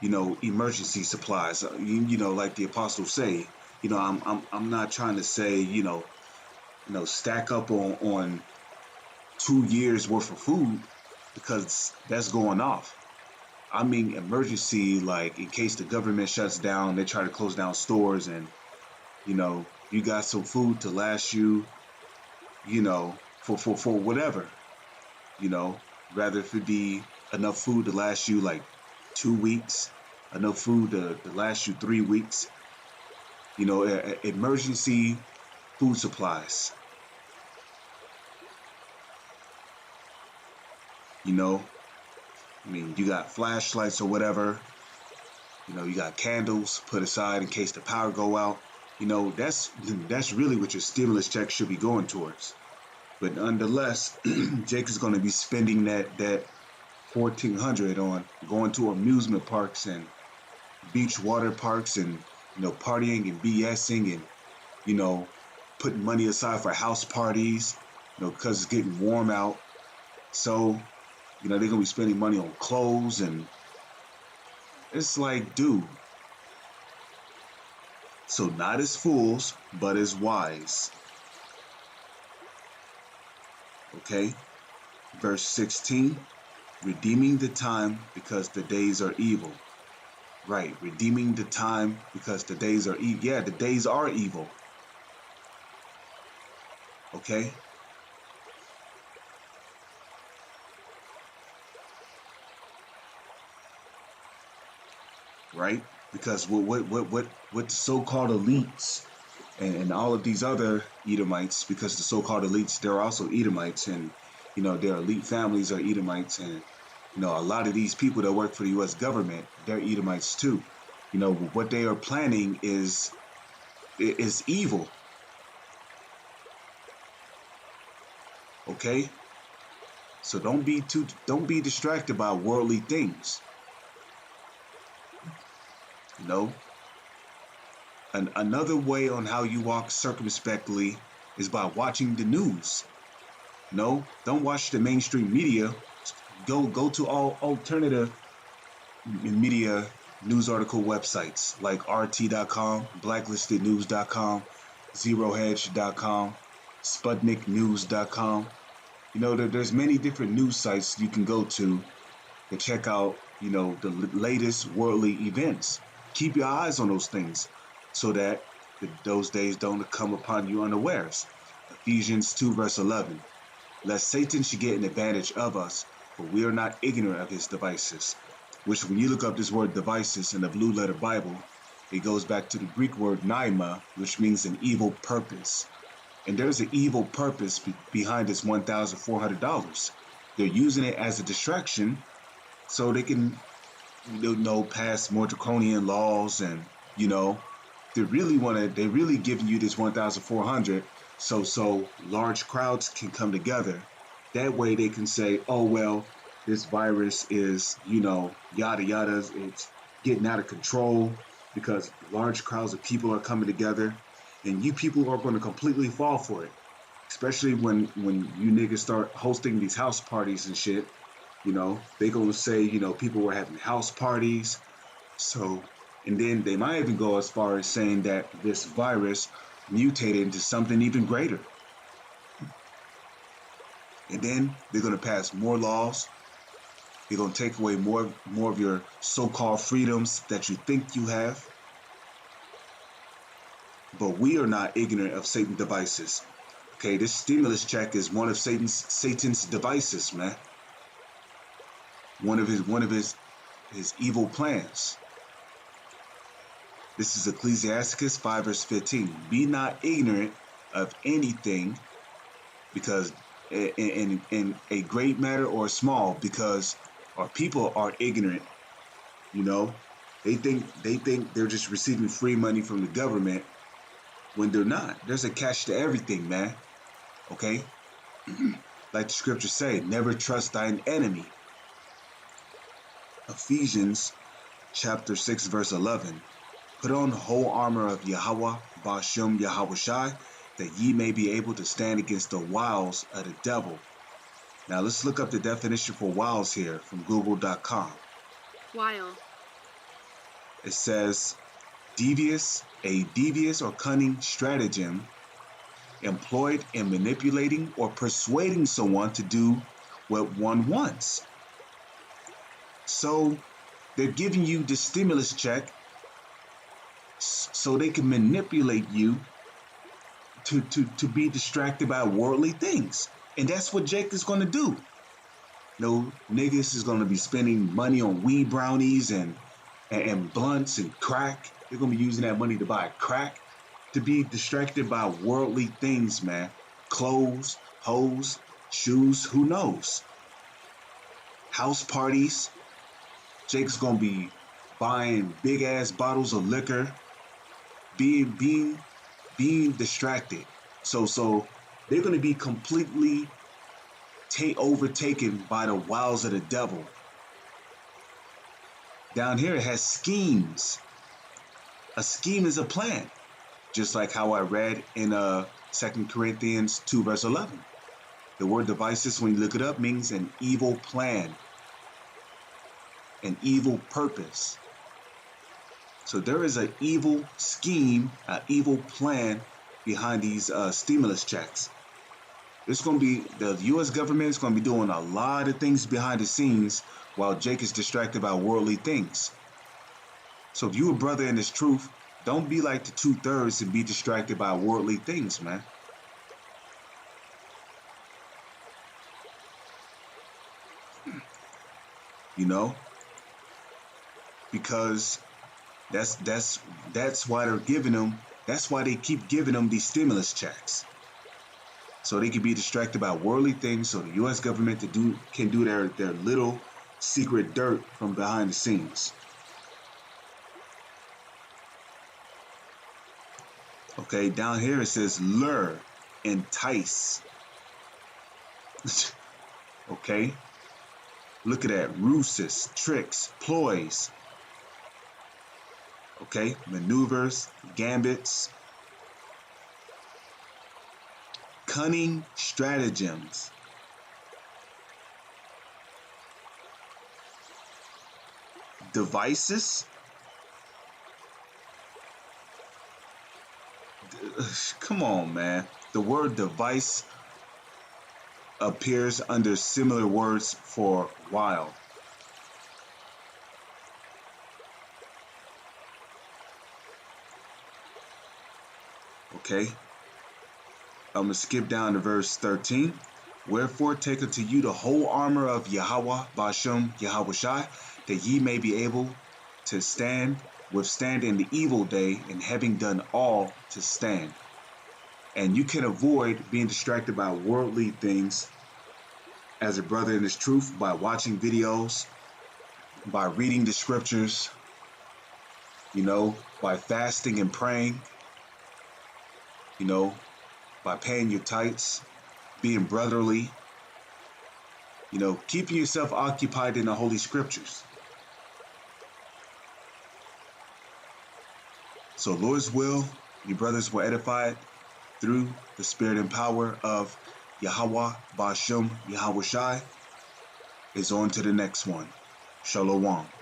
emergency supplies. Like the apostles say, I'm not trying to say, stack up on 2 years worth of food because that's going off. I mean, emergency, like in case the government shuts down, they try to close down stores, and you got some food to last you, for whatever, you know, rather if it be enough food to last you like 2 weeks, enough food to last you 3 weeks, emergency food supplies, you know, I mean, you got flashlights or whatever, you got candles put aside in case the power go out. That's really what your stimulus check should be going towards. But nonetheless, Jake is going to be spending that 1400 on going to amusement parks and beach water parks and partying and BSing and you know putting money aside for house parties. Because it's getting warm out. So they're gonna be spending money on clothes, and it's like, dude. So not as fools, but as wise. Okay. Verse 16, redeeming the time because the days are evil. Right, redeeming the time because the days are evil. Yeah, the days are evil. Okay? Right? Because what the so-called elites and all of these other Edomites, because the so-called elites, they're also Edomites, and their elite families are Edomites, and a lot of these people that work for the U.S. government, they're Edomites too. What they are planning is evil. Okay, so don't be distracted by worldly things. You know, another way on how you walk circumspectly is by watching the news. No, don't watch the mainstream media. Go to all alternative media news article websites like RT.com, blacklistednews.com, zerohedge.com, sputniknews.com. There's many different news sites you can go to check out, the latest worldly events. Keep your eyes on those things so that those days don't come upon you unawares. Ephesians 2 verse 11. Lest Satan should get an advantage of us, for we are not ignorant of his devices. Which, when you look up this word devices in the Blue Letter Bible, it goes back to the Greek word naima, which means an evil purpose. And there's an evil purpose behind this $1,400. They're using it as a distraction so they can, pass more draconian laws, and they really giving you this 1,400 so large crowds can come together. That way they can say, oh well, this virus is, yada yada, it's getting out of control because large crowds of people are coming together, and you people are going to completely fall for it. Especially when you niggas start hosting these house parties and shit. They gonna say, people were having house parties. So, and then they might even go as far as saying that this virus mutated into something even greater. And then they're gonna pass more laws. They're gonna take away more of your so-called freedoms that you think you have. But we are not ignorant of Satan's devices. Okay, this stimulus check is one of Satan's devices, man. One of his evil plans. This is Ecclesiasticus 5 verse 15. Be not ignorant of anything, because in a great matter or small, because our people are ignorant. They think they're just receiving free money from the government when they're not. There's a catch to everything, man. Okay? Like the scriptures say, never trust thine enemy. Ephesians chapter 6 verse 11. Put on the whole armor of Yahweh, Bashem Yahawashi, that ye may be able to stand against the wiles of the devil. Now let's look up the definition for wiles here from google.com. Wile. It says, a devious or cunning stratagem employed in manipulating or persuading someone to do what one wants. So they're giving you the stimulus check so they can manipulate you to be distracted by worldly things. And that's what Jake is going to do. No, niggas is going to be spending money on weed brownies and blunts and crack. They're going to be using that money to buy crack, to be distracted by worldly things, man. Clothes, hoes, shoes, who knows? House parties. Jake's going to be buying big ass bottles of liquor, being distracted. So they're going to be completely overtaken by the wiles of the devil. Down here it has schemes. A scheme is a plan, just like how I read in 2 Corinthians 2 verse 11. The word devices, when you look it up, means an evil plan, an evil purpose. So there is an evil scheme, an evil plan behind these stimulus checks. It's going to be, the U.S. government is going to be doing a lot of things behind the scenes while Jake is distracted by worldly things. So if you a brother in this truth, don't be like the 2/3 and be distracted by worldly things, man. You know, because that's why they're giving them. That's why they keep giving them these stimulus checks, so they can be distracted by worldly things. So the U.S. government can do their little secret dirt from behind the scenes. Okay, down here it says lure, entice. Okay, look at that, ruses, tricks, ploys. Okay, maneuvers, gambits, cunning stratagems. Devices. Come on, man. The word device appears under similar words for while. Okay, I'm going to skip down to verse 13. Wherefore take unto you the whole armor of Yahweh Bashem Yahushai, that ye may be able to withstand in the evil day, and having done all to stand. And you can avoid being distracted by worldly things as a brother in this truth by watching videos, by reading the scriptures, by fasting and praying, by paying your tithes, being brotherly, keeping yourself occupied in the Holy Scriptures. So Lord's will, your brothers were edified through the spirit and power of Yahweh Bashem Yahushai. Is on to the next one. Shalom.